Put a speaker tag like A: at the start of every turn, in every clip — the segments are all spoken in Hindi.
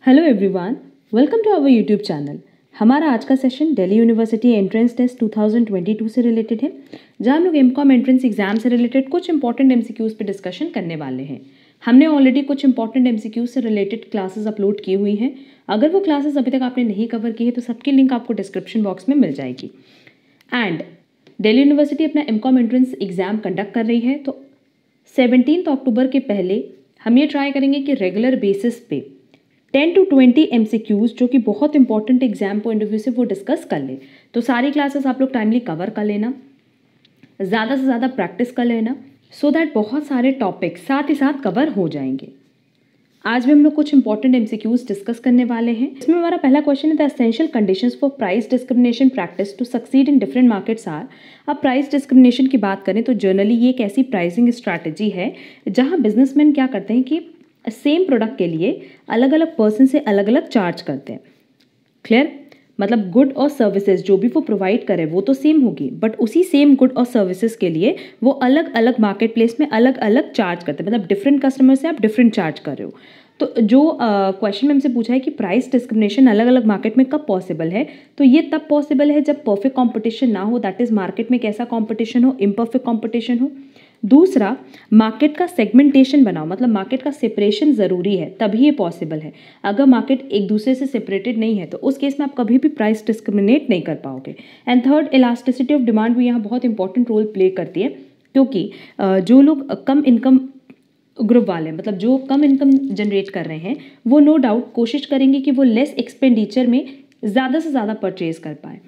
A: Hello everyone, welcome to our YouTube channel. हमारा आज का session Delhi university entrance test 2022 से रिलेटेड है, जहां हम लोग एमकॉम एंट्रेंस एग्जाम से रिलेटेड कुछ इंपॉर्टेंट एमसीक्यूज पे डिस्कशन करने वाले हैं। हमने ऑलरेडी कुछ इंपॉर्टेंट एमसीक्यूज से रिलेटेड क्लासेस अपलोड की हुई हैं। अगर वो क्लासेस अभी तक आपने नहीं कवर की है तो सबकी लिंक आपको डिस्क्रिप्शन बॉक्स में मिल जाएगी। एंड दिल्ली यूनिवर्सिटी अपना एमकॉम एंट्रेंस एग्जाम कंडक्ट कर रही है, तो 17 अक्टूबर के पहले हम ये ट्राई करेंगे कि रेगुलर बेसिस पे 10 to 20 MCQs जो कि बहुत important exam point of view से वो डिस्कस कर ले। तो सारी क्लासेस आप लोग टाइमली कवर कर लेना, ज़्यादा से ज़्यादा प्रैक्टिस कर लेना, सो दैट बहुत सारे टॉपिक साथ ही साथ कवर हो जाएंगे। आज भी हम लोग कुछ इंपॉर्टेंट MCQs डिस्कस करने वाले हैं। इसमें हमारा पहला क्वेश्चन है, the essential conditions for price discrimination practice to succeed in different markets are. अब प्राइस डिस्क्रिमिनेशन की बात करें तो जनरली ये एक ऐसी प्राइसिंग स्ट्रैटेजी है जहाँ बिजनेसमैन क्या करते हैं कि सेम प्रोडक्ट के लिए अलग अलग पर्सन से अलग अलग चार्ज करते हैं। क्लियर? मतलब गुड और सर्विसेज जो भी वो प्रोवाइड करे वो तो सेम होगी, बट उसी सेम गुड और सर्विसेज के लिए वो अलग अलग मार्केट प्लेस में अलग अलग चार्ज करते हैं। मतलब डिफरेंट कस्टमर से आप डिफरेंट चार्ज कर रहे हो। तो जो क्वेश्चन में हमसे पूछा है कि प्राइस डिस्क्रिमिनेशन अलग अलग मार्केट में कब पॉसिबल है, तो ये तब पॉसिबल है जब परफेक्ट कंपटीशन ना हो, दैट इज मार्केट में कैसा कंपटीशन हो, इम्परफेक्ट कंपटीशन हो। दूसरा, मार्केट का सेगमेंटेशन बनाओ, मतलब मार्केट का सेपरेशन ज़रूरी है, तभी ये पॉसिबल है। अगर मार्केट एक दूसरे से सेपरेटेड नहीं है तो उस केस में आप कभी भी प्राइस डिस्क्रिमिनेट नहीं कर पाओगे। And third, elasticity of demand भी यहाँ बहुत इंपॉर्टेंट रोल प्ले करती है, क्योंकि जो लोग कम इनकम ग्रुप वाले, मतलब जो कम इनकम जनरेट कर रहे हैं, वो नो डाउट कोशिश करेंगे कि वो लेस एक्सपेंडिचर में ज़्यादा से ज़्यादा परचेज कर पाए।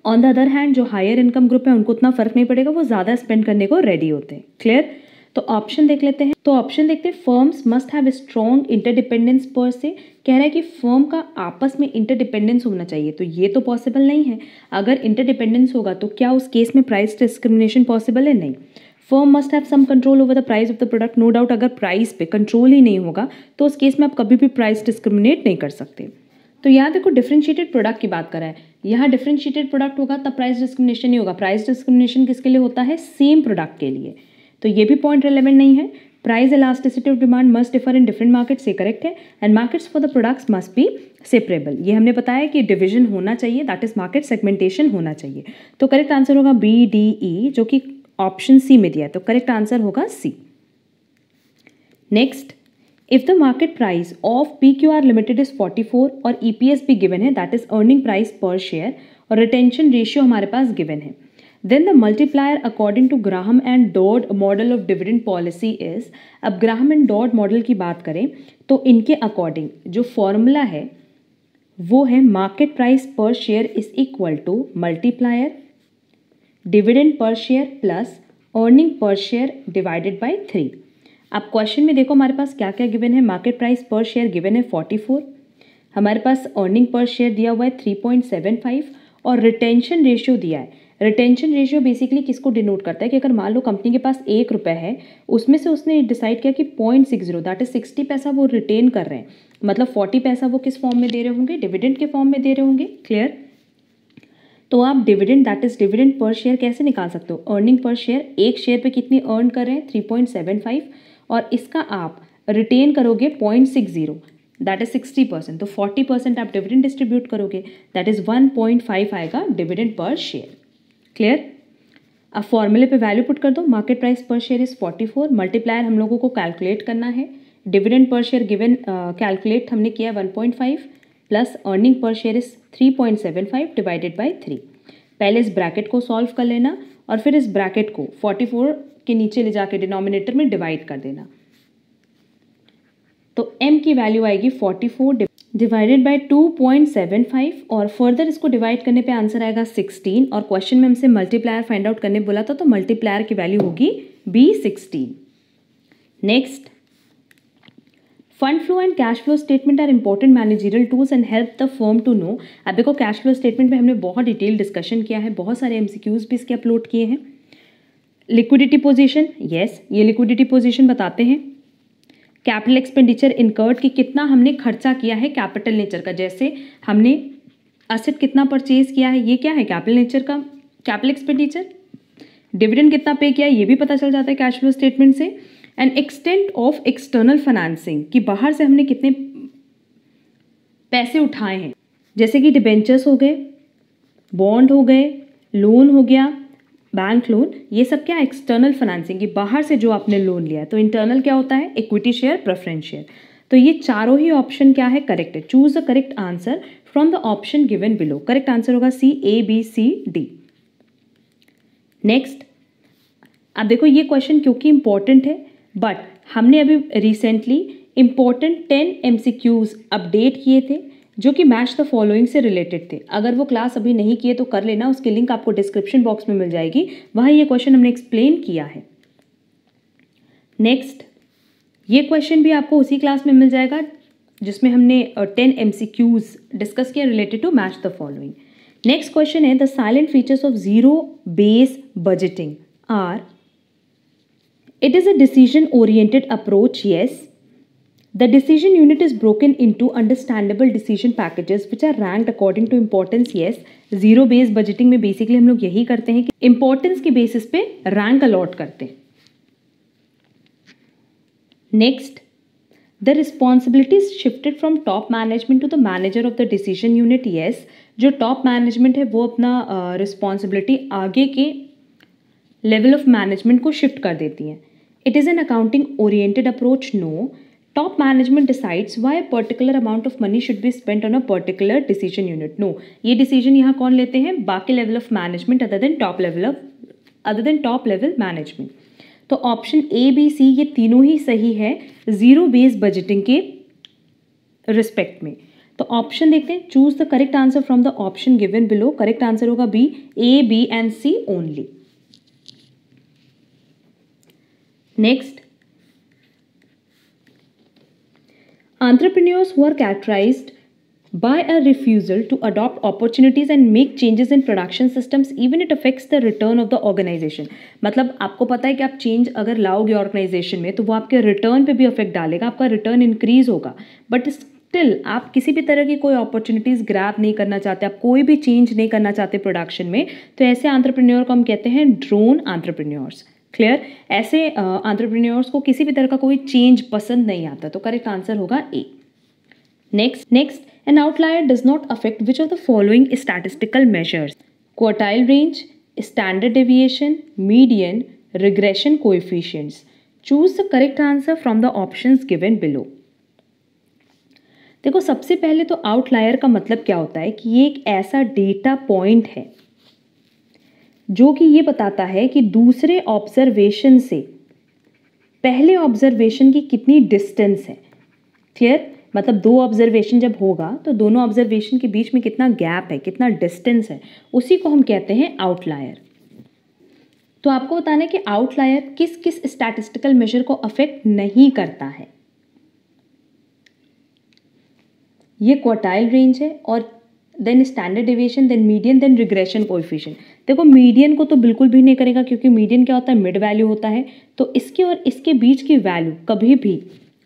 A: ऑन द अदर हैंड जो हायर इनकम ग्रुप है उनको उतना फर्क नहीं पड़ेगा, वो ज़्यादा स्पेंड करने को रेडी होते हैं। क्लियर? तो ऑप्शन देख लेते हैं। तो ऑप्शन देखते हैं, firms must have strong interdependence पर से। कह रहा है कि फर्म का आपस में इंटरडिपेंडेंस होना चाहिए, तो ये तो पॉसिबल नहीं है। अगर इंटरडिपेंडेंस होगा तो क्या उस केस में प्राइस डिस्क्रिमिनेशन पॉसिबल है? नहीं। Firm must have some control over the price of the product. No doubt अगर प्राइस पे कंट्रोल ही नहीं होगा तो उस केस में आप कभी भी प्राइस डिस्क्रिमिनेट नहीं कर सकते। तो यहाँ देखो डिफरेंशिएटेड प्रोडक्ट की बात करा है, यहाँ डिफरेंशिएटेड प्रोडक्ट होगा तब प्राइस डिस्क्रिमिनेशन नहीं होगा। प्राइस डिस्क्रिमिनेशन किसके लिए होता है? सेम प्रोडक्ट के लिए। तो ये भी पॉइंट रिलेवेंट नहीं है। Price elasticity of demand must differ in different markets, ये करेक्ट है। And markets for the products must be separable, ये हमने बताया कि डिविजन होना चाहिए, दैट इज मार्केट सेगमेंटेशन होना चाहिए। तो करेक्ट आंसर होगा बी डी ई, जो कि ऑप्शन सी में दिया है, तो करेक्ट आंसर होगा C. Next, if the market price of PQR Limited is 44 और EPS भी given है, that is earning price per share, और retention ratio हमारे पास given है, then the multiplier according to Graham and Dodd model of dividend policy is। अब Graham and Dodd model की बात करें तो इनके अकॉर्डिंग जो फॉर्मूला है वो है market price per share is equal to multiplier dividend per share plus earning per share divided by 3। अब क्वेश्चन में देखो हमारे पास क्या क्या गिवन है। Market price per share given है 44, हमारे पास अर्निंग पर शेयर दिया हुआ है 3.75 और रिटेंशन रेशियो दिया है। रिटेंशन रेशियो बेसिकली किसको डिनोट करता है कि अगर मान लो कंपनी के पास 1 रुपये है, उसमें से उसने डिसाइड किया कि 0.60 दैट इज 60 पैसा वो रिटेन कर रहे हैं, मतलब 40 पैसा वो किस फॉर्म में दे रहे होंगे? डिविडेंड के फॉर्म में दे रहे होंगे। क्लियर? तो आप dividend that is dividend per share कैसे निकाल सकते हो? अर्निंग पर शेयर, एक शेयर पे कितनी अर्न कर रहे हैं? 3.75, और इसका आप रिटेन करोगे 0.60 दैट इज 60%, तो 40% आप डिविडेंड डिस्ट्रीब्यूट करोगे, दैट इज 1.5 आएगा डिविडेंड पर शेयर। क्लियर? अब फॉर्मूले पे वैल्यू पुट कर दो, market price per share is 44, multiplier हम लोगों को कैलकुलेट करना है, dividend per share given calculate हमने किया 1.5 plus earning per share is 3.75 divided by 3। पहले इस ब्रैकेट को सॉल्व कर लेना और फिर इस ब्रैकेट को 44 के नीचे ले जाके डिनोमिनेटर में डिवाइड कर देना, तो m की वैल्यू आएगी 44 डिवाइडेड बाय 2.75 और फर्दर इसको डिवाइड करने पे आंसर आएगा 16, और क्वेश्चन में हमसे मल्टीप्लायर फाइंड आउट करने बोला था, तो मल्टीप्लायर की वैल्यू होगी B16। Next, fund flow and cash flow statement are important managerial tools and help the firm to know. अब देखो कैश फ्लो स्टेटमेंट पे हमने बहुत डिटेल डिस्कशन किया है, बहुत सारे MCQs भी इसके अपलोड किए हैं। लिक्विडिटी पोजीशन, यस ये लिक्विडिटी पोजीशन बताते हैं। कैपिटल एक्सपेंडिचर इनकर्ड कि कितना हमने खर्चा किया है कैपिटल नेचर का, जैसे हमने असेट कितना परचेज किया है, ये क्या है? कैपिटल नेचर का कैपिटल एक्सपेंडिचर। डिविडेंड कितना पे किया है ये भी पता चल जाता है कैश फ्लो स्टेटमेंट से। And extent of external financing कि बाहर से हमने कितने पैसे उठाए हैं, जैसे कि डिबेंचर्स हो गए, बॉन्ड हो गए, लोन हो गया, बैंक लोन, ये सब क्या एक्सटर्नल फाइनेंसिंग की बाहर से जो आपने लोन लिया है। तो इंटरनल क्या होता है, इक्विटी शेयर, प्रेफरेंस शेयर। तो ये चारों ही ऑप्शन क्या है, करेक्ट है। Choose the correct answer from the option given below. Correct answer होगा सी, ए, बी, सी, डी। नेक्स्ट, अब देखो ये क्वेश्चन क्योंकि इंपॉर्टेंट है, बट हमने अभी रिसेंटली इंपॉर्टेंट 10 MCQs अपडेट किए थे जो कि मैच द फॉलोइंग से रिलेटेड थे। अगर वो क्लास अभी नहीं किए तो कर लेना, उसकी लिंक आपको डिस्क्रिप्शन बॉक्स में मिल जाएगी, वहाँ ये क्वेश्चन हमने एक्सप्लेन किया है। नेक्स्ट, ये क्वेश्चन भी आपको उसी क्लास में मिल जाएगा जिसमें हमने 10 MCQs डिस्कस किया related to match the following. Next question है, the salient features of zero base budgeting are, it is a decision oriented approach, yes. The decision unit is broken into understandable decision packages which are ranked according to importance, yes. Zero based budgeting में बेसिकली हम लोग यही करते हैं कि इंपॉर्टेंस के बेसिस पे रैंक अलॉट करते हैं। Next, the responsibilities shifted from top management to the manager of the decision unit, yes. जो टॉप मैनेजमेंट है वो अपना रिस्पॉन्सिबिलिटी आगे के लेवल ऑफ मैनेजमेंट को शिफ्ट कर देती हैं। It is an accounting oriented approach, no. Top management decides why particular amount of money should be spent on a particular decision unit, no. ये डिसीजन यहाँ कौन लेते हैं, बाकी level of management other than top level management. तो ऑप्शन ए, बी, सी ये तीनों ही सही है जीरो बेस्ड बजटिंग के रिस्पेक्ट में। तो ऑप्शन देखते हैं, choose the correct answer from the option given below. Correct answer होगा B, A, B and C only. Next, entrepreneurs who are characterized by a refusal to adopt opportunities and make changes in production systems even it affects the return of the organization। मतलब आपको पता है कि आप चेंज अगर लाओगे ऑर्गेनाइजेशन में तो वो आपके रिटर्न पे भी इफेक्ट डालेगा, आपका रिटर्न इंक्रीज होगा, बट स्टिल आप किसी भी तरह की कोई अपॉर्चुनिटीज ग्रैब नहीं करना चाहते, आप कोई भी चेंज नहीं करना चाहते प्रोडक्शन में, तो ऐसे एंटरप्रेन्योर को हम कहते हैं ड्रोन एंटरप्रेन्योर्स। क्लियर, ऐसे एंटरप्रेन्योर्स को किसी भी तरह का कोई चेंज पसंद नहीं आता। तो करेक्ट आंसर होगा A. Next, an outlier does not affect which of the following statistical measures, quartile range, standard deviation, median, regression coefficients. Choose the correct answer from the options given below. देखो सबसे पहले तो आउटलायर का मतलब क्या होता है कि ये एक ऐसा डेटा पॉइंट है जो कि ये बताता है कि दूसरे ऑब्जर्वेशन से पहले ऑब्जर्वेशन की कितनी डिस्टेंस है। क्लियर, मतलब दो ऑब्जर्वेशन जब होगा तो दोनों ऑब्जर्वेशन के बीच में कितना गैप है, कितना डिस्टेंस है, उसी को हम कहते हैं आउटलायर। तो आपको बताना है कि आउटलायर किस किस स्टैटिस्टिकल मेजर को अफेक्ट नहीं करता है। ये क्वार्टाइल रेंज है और then standard deviation, then median, then regression coefficient. देखो मीडियन को तो बिल्कुल भी नहीं करेगा क्योंकि मीडियन क्या होता है, मिड वैल्यू होता है, तो इसके और इसके बीच की वैल्यू कभी भी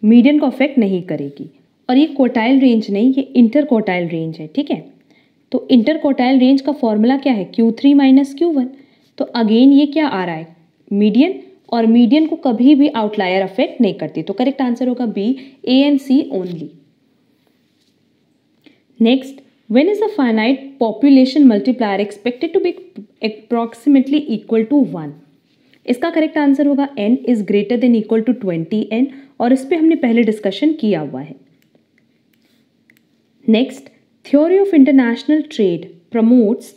A: मीडियन को अफेक्ट नहीं करेगी। और ये क्वार्टाइल रेंज नहीं, ये इंटर क्वार्टाइल रेंज है, ठीक है। तो इंटर क्वार्टाइल रेंज का फॉर्मूला क्या है, Q3 माइनस Q1। तो अगेन ये क्या आ रहा है, मीडियन, और मीडियन को कभी भी आउटलायर अफेक्ट नहीं करती। तो करेक्ट आंसर होगा B, A and C only. Next, when is the finite population multiplier expected to be approximately equal to 1? इसका करेक्ट आंसर होगा n is greater than equal to 20n, और इस पे हमने पहले डिस्कशन किया हुआ है। Next, theory of international trade promotes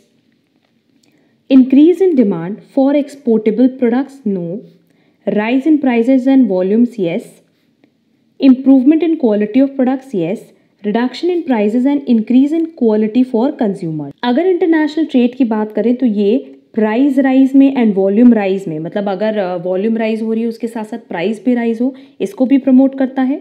A: increase in demand for exportable products, no. Rise in prices and volumes, yes. Improvement in quality of products, yes. Reduction in prices and increase in quality for consumer. अगर इंटरनेशनल ट्रेड की बात करें तो ये प्राइस राइज में एंड वॉल्यूम राइज में, मतलब अगर वॉल्यूम राइज हो रही है उसके साथ साथ प्राइस भी राइज हो, इसको भी प्रमोट करता है।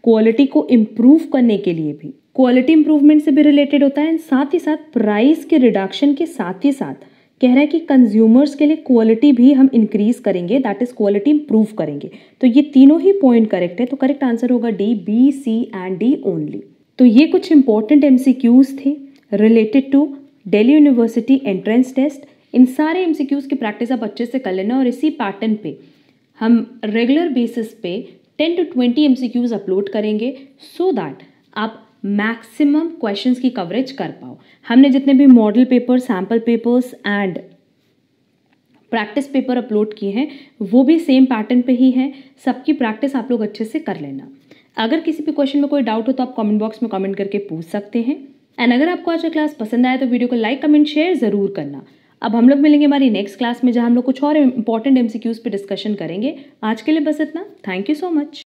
A: क्वालिटी को इम्प्रूव करने के लिए भी, क्वालिटी इंप्रूवमेंट से भी रिलेटेड होता है, साथ ही साथ प्राइस के रिडक्शन के साथ ही साथ कह रहा है कि कंज्यूमर्स के लिए क्वालिटी भी हम इंक्रीज करेंगे, दैट इज क्वालिटी इंप्रूव करेंगे। तो ये तीनों ही पॉइंट करेक्ट है। तो करेक्ट आंसर होगा D, B, C and D only. तो ये कुछ इंपॉर्टेंट MCQs थे related to Delhi university entrance test. इन सारे MCQs की प्रैक्टिस आप अच्छे से कर लेना, और इसी पैटर्न पे हम रेगुलर बेसिस पे 10 to 20 MCQs अपलोड करेंगे, सो दैट आप मैक्सिमम क्वेश्चंस की कवरेज कर पाओ। हमने जितने भी model paper, sample papers and practice paper upload किए हैं वो भी सेम पैटर्न पे ही हैं। सबकी प्रैक्टिस आप लोग अच्छे से कर लेना। अगर किसी भी क्वेश्चन में कोई डाउट हो तो आप कमेंट बॉक्स में कमेंट करके पूछ सकते हैं। एंड अगर आपको आज का क्लास पसंद आया तो वीडियो को लाइक, कमेंट, शेयर ज़रूर करना। अब हम लोग मिलेंगे हमारी नेक्स्ट क्लास में, जहां हम लोग कुछ और इंपॉर्टेंट MCQs पे डिस्कशन करेंगे। आज के लिए बस इतना। Thank you so much.